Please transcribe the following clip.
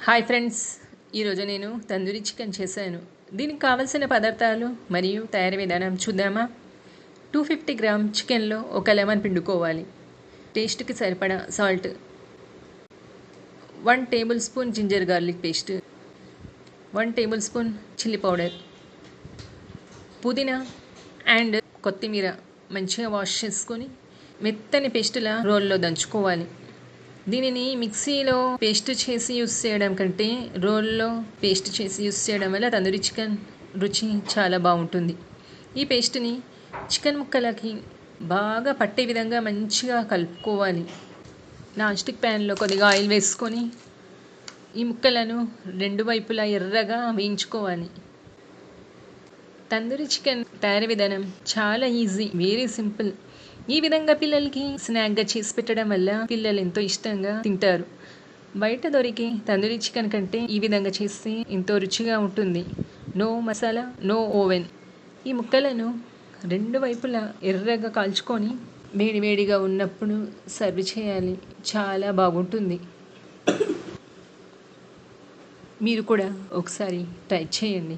Hi friends, ఈరోజు నేను tandoori chicken చేశాను. దీనికి కావలసిన పదార్థాలు మరియు తయారీ విధానం చూద్దామా. 250 గ్రామ్ చికెన్లో ఒక లెమన్ పిండుకోవాలి. టేస్ట్కి సరిపడా salt, 1 tablespoon ginger garlic paste, 1 tablespoon chilli powder, పుదీనా అండ్ కొత్తిమీర మంచిగా వాష్ చేసుకొని మెత్తని పేస్టులా రోల్లో దంచుకోవాలి. దీనిని మిక్సీలో పేస్ట్ చేసి యూస్ చేయడం కంటే రోల్లో పేస్ట్ చేసి యూస్ చేయడం వల్ల తందూరి చికెన్ రుచి చాలా బాగుంటుంది. ఈ పేస్ట్ని చికెన్ ముక్కలకి బాగా పట్టే విధంగా మంచిగా కలుపుకోవాలి. నాన్ స్టిక్ ప్యాన్లో కొద్దిగా ఆయిల్ వేసుకొని ఈ ముక్కలను రెండు వైపులా ఎర్రగా వేయించుకోవాలి. తందూరి చికెన్ తయారీ విధానం చాలా ఈజీ, వెరీ సింపుల్. ఈ విధంగా పిల్లలకి స్నాక్గా చేసి పెట్టడం వల్ల పిల్లలు ఎంతో ఇష్టంగా తింటారు. బయట దొరికి తందూరి చికెన్ కంటే ఈ విధంగా చేస్తే ఎంతో రుచిగా ఉంటుంది. No masala, no oven. ఈ ముక్కలను రెండు వైపులా ఎర్రగా కాల్చుకొని వేడివేడిగా ఉన్నప్పుడు సర్వ్ చేయాలి. చాలా బాగుంటుంది. మీరు కూడా ఒకసారి ట్రై చేయండి.